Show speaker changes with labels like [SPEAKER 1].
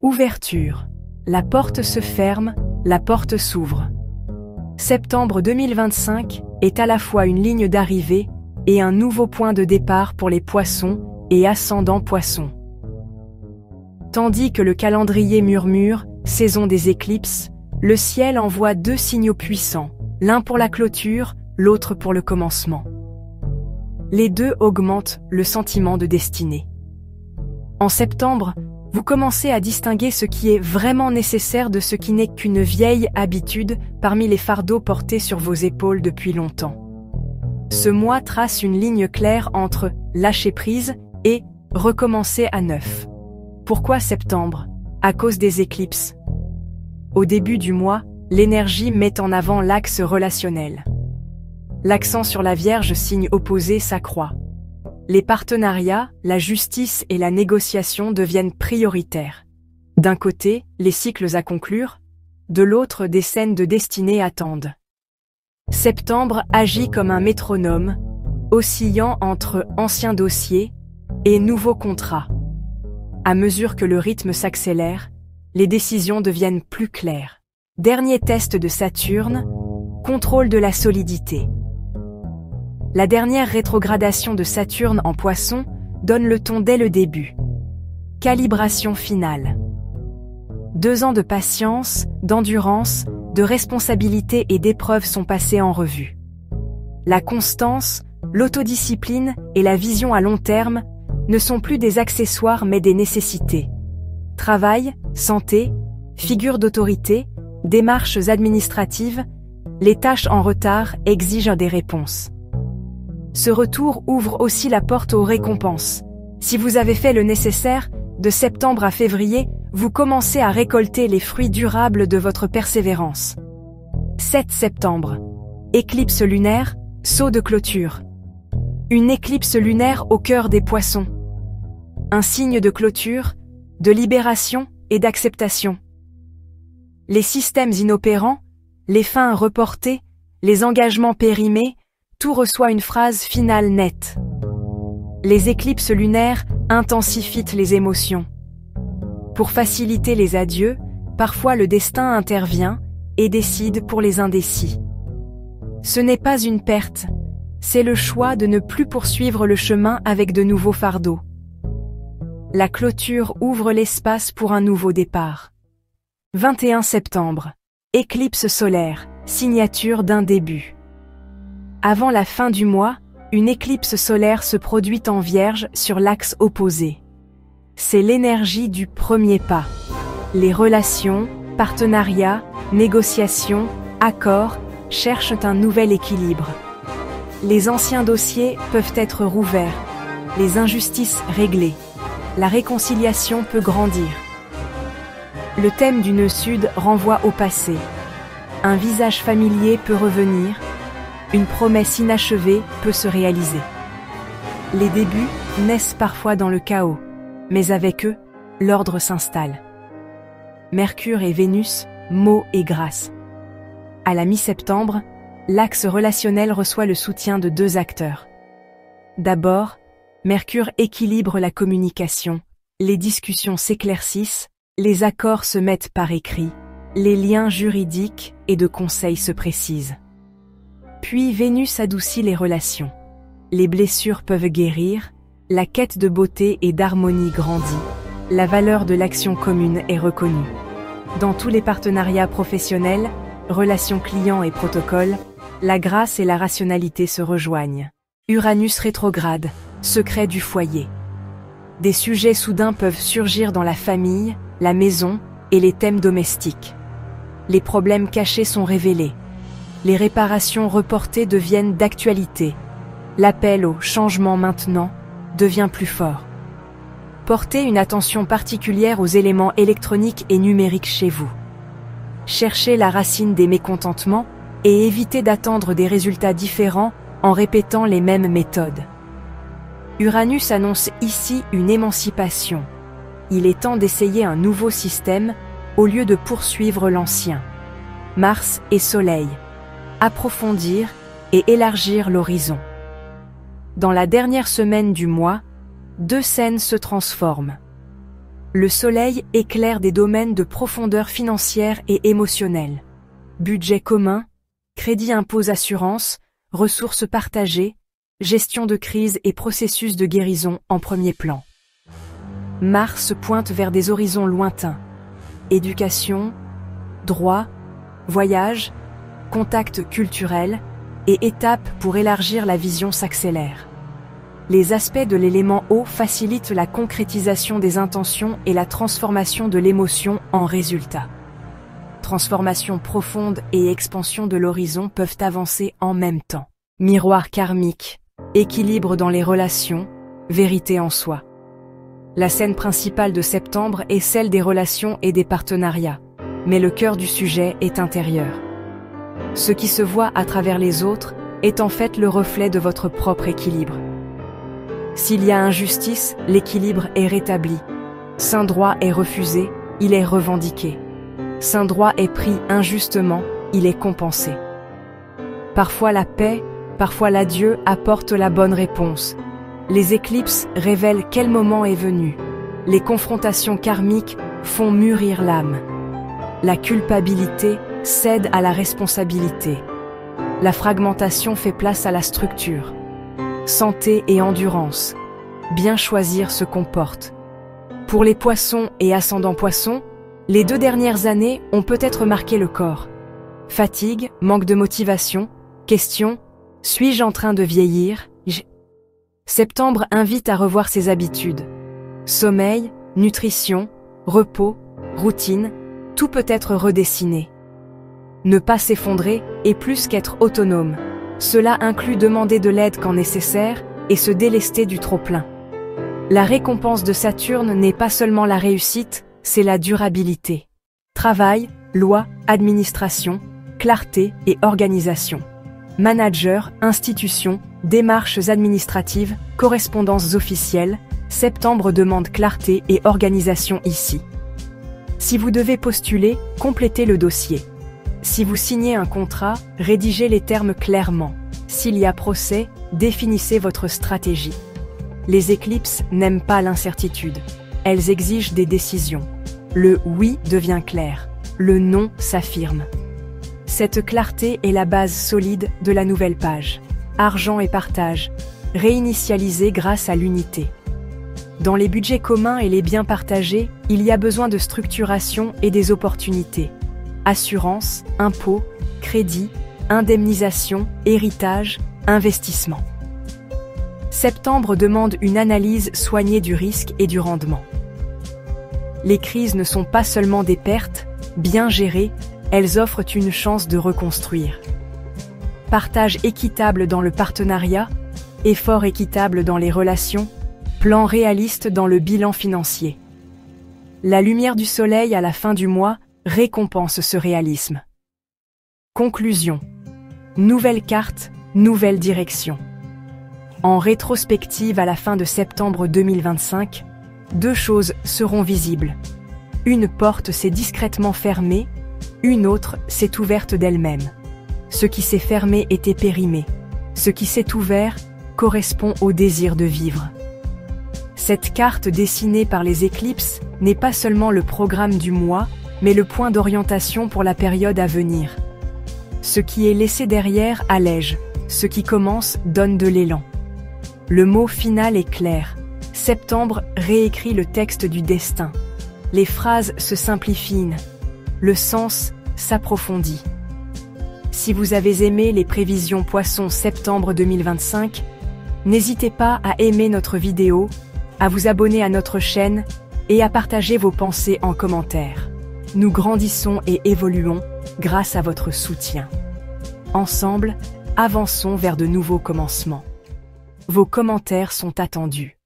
[SPEAKER 1] Ouverture. La porte se ferme, la porte s'ouvre. Septembre 2025 est à la fois une ligne d'arrivée et un nouveau point de départ pour les poissons et ascendants poissons. Tandis que le calendrier murmure, saison des éclipses, le ciel envoie deux signaux puissants, l'un pour la clôture, l'autre pour le commencement. Les deux augmentent le sentiment de destinée. En septembre, vous commencez à distinguer ce qui est vraiment nécessaire de ce qui n'est qu'une vieille habitude parmi les fardeaux portés sur vos épaules depuis longtemps. Ce mois trace une ligne claire entre lâcher prise et recommencer à neuf. Pourquoi septembre? À cause des éclipses. Au début du mois, l'énergie met en avant l'axe relationnel. L'accent sur la Vierge, signe opposé, s'accroît. Les partenariats, la justice et la négociation deviennent prioritaires. D'un côté, les cycles à conclure, de l'autre, des scènes de destinée attendent. Septembre agit comme un métronome, oscillant entre anciens dossiers et nouveaux contrats. À mesure que le rythme s'accélère, les décisions deviennent plus claires. Dernier test de Saturne, contrôle de la solidité. La dernière rétrogradation de Saturne en Poisson donne le ton dès le début. Calibration finale. 2 ans de patience, d'endurance, de responsabilité et d'épreuves sont passés en revue. La constance, l'autodiscipline et la vision à long terme ne sont plus des accessoires mais des nécessités. Travail, santé, figure d'autorité, démarches administratives, les tâches en retard exigent des réponses. Ce retour ouvre aussi la porte aux récompenses. Si vous avez fait le nécessaire, de septembre à février, vous commencez à récolter les fruits durables de votre persévérance. 7 septembre. Éclipse lunaire, saut de clôture. Une éclipse lunaire au cœur des poissons. Un signe de clôture, de libération et d'acceptation. Les systèmes inopérants, les fins reportées, les engagements périmés, tout reçoit une phrase finale nette. Les éclipses lunaires intensifient les émotions. Pour faciliter les adieux, parfois le destin intervient et décide pour les indécis. Ce n'est pas une perte, c'est le choix de ne plus poursuivre le chemin avec de nouveaux fardeaux. La clôture ouvre l'espace pour un nouveau départ. 21 septembre. Éclipse solaire, signature d'un début. Avant la fin du mois, une éclipse solaire se produit en Vierge sur l'axe opposé. C'est l'énergie du premier pas. Les relations, partenariats, négociations, accords cherchent un nouvel équilibre. Les anciens dossiers peuvent être rouverts, les injustices réglées. La réconciliation peut grandir. Le thème du nœud sud renvoie au passé. Un visage familier peut revenir. Une promesse inachevée peut se réaliser. Les débuts naissent parfois dans le chaos, mais avec eux, l'ordre s'installe. Mercure et Vénus, mots et grâce. À la mi-septembre, l'axe relationnel reçoit le soutien de 2 acteurs. D'abord, Mercure équilibre la communication, les discussions s'éclaircissent, les accords se mettent par écrit, les liens juridiques et de conseil se précisent. Puis Vénus adoucit les relations. Les blessures peuvent guérir, la quête de beauté et d'harmonie grandit, la valeur de l'action commune est reconnue. Dans tous les partenariats professionnels, relations clients et protocoles, la grâce et la rationalité se rejoignent. Uranus rétrograde, secret du foyer. Des sujets soudains peuvent surgir dans la famille, la maison et les thèmes domestiques. Les problèmes cachés sont révélés. Les réparations reportées deviennent d'actualité. L'appel au changement maintenant devient plus fort. Portez une attention particulière aux éléments électroniques et numériques chez vous. Cherchez la racine des mécontentements et évitez d'attendre des résultats différents en répétant les mêmes méthodes. Uranus annonce ici une émancipation. Il est temps d'essayer un nouveau système au lieu de poursuivre l'ancien. Mars et Soleil. Approfondir et élargir l'horizon. Dans la dernière semaine du mois, 2 scènes se transforment. Le soleil éclaire des domaines de profondeur financière et émotionnelle. Budget commun, crédit impôt assurance, ressources partagées, gestion de crise et processus de guérison en premier plan. Mars pointe vers des horizons lointains. Éducation, droit, voyage, contacts culturels et étapes pour élargir la vision s'accélèrent. Les aspects de l'élément eau facilitent la concrétisation des intentions et la transformation de l'émotion en résultat. Transformation profonde et expansion de l'horizon peuvent avancer en même temps. Miroir karmique, équilibre dans les relations, vérité en soi. La scène principale de septembre est celle des relations et des partenariats, mais le cœur du sujet est intérieur. Ce qui se voit à travers les autres est en fait le reflet de votre propre équilibre. S'il y a injustice, l'équilibre est rétabli. Saint droit est refusé, il est revendiqué. Saint droit est pris injustement, il est compensé. Parfois la paix, parfois l'adieu apportent la bonne réponse. Les éclipses révèlent quel moment est venu. Les confrontations karmiques font mûrir l'âme. La culpabilité cède à la responsabilité. La fragmentation fait place à la structure. Santé et endurance. Bien choisir ce qu'on porte. Pour les poissons et ascendants poissons, les 2 dernières années ont peut-être marqué le corps. Fatigue, manque de motivation, question, suis-je en train de vieillir? Septembre invite à revoir ses habitudes. Sommeil, nutrition, repos, routine, tout peut être redessiné. Ne pas s'effondrer est plus qu'être autonome. Cela inclut demander de l'aide quand nécessaire et se délester du trop-plein. La récompense de Saturne n'est pas seulement la réussite, c'est la durabilité. Travail, loi, administration, clarté et organisation. Manager, institution, démarches administratives, correspondances officielles, septembre demande clarté et organisation ici. Si vous devez postuler, complétez le dossier. Si vous signez un contrat, rédigez les termes clairement. S'il y a procès, définissez votre stratégie. Les éclipses n'aiment pas l'incertitude. Elles exigent des décisions. Le oui devient clair. Le non s'affirme. Cette clarté est la base solide de la nouvelle page. Argent et partage, réinitialisé grâce à l'unité. Dans les budgets communs et les biens partagés, il y a besoin de structuration et des opportunités. Assurance, impôts, crédit, indemnisation, héritage, investissement. Septembre demande une analyse soignée du risque et du rendement. Les crises ne sont pas seulement des pertes, bien gérées, elles offrent une chance de reconstruire. Partage équitable dans le partenariat, effort équitable dans les relations, plan réaliste dans le bilan financier. La lumière du soleil à la fin du mois récompense ce réalisme. Conclusion. Nouvelle carte, nouvelle direction. En rétrospective à la fin de septembre 2025, 2 choses seront visibles. Une porte s'est discrètement fermée, une autre s'est ouverte d'elle-même. Ce qui s'est fermé était périmé. Ce qui s'est ouvert correspond au désir de vivre. Cette carte dessinée par les éclipses n'est pas seulement le programme du mois, mais le point d'orientation pour la période à venir. Ce qui est laissé derrière allège, ce qui commence donne de l'élan. Le mot final est clair. Septembre réécrit le texte du destin. Les phrases se simplifient. Le sens s'approfondit. Si vous avez aimé les prévisions Poissons septembre 2025, n'hésitez pas à aimer notre vidéo, à vous abonner à notre chaîne et à partager vos pensées en commentaire. Nous grandissons et évoluons grâce à votre soutien. Ensemble, avançons vers de nouveaux commencements. Vos commentaires sont attendus.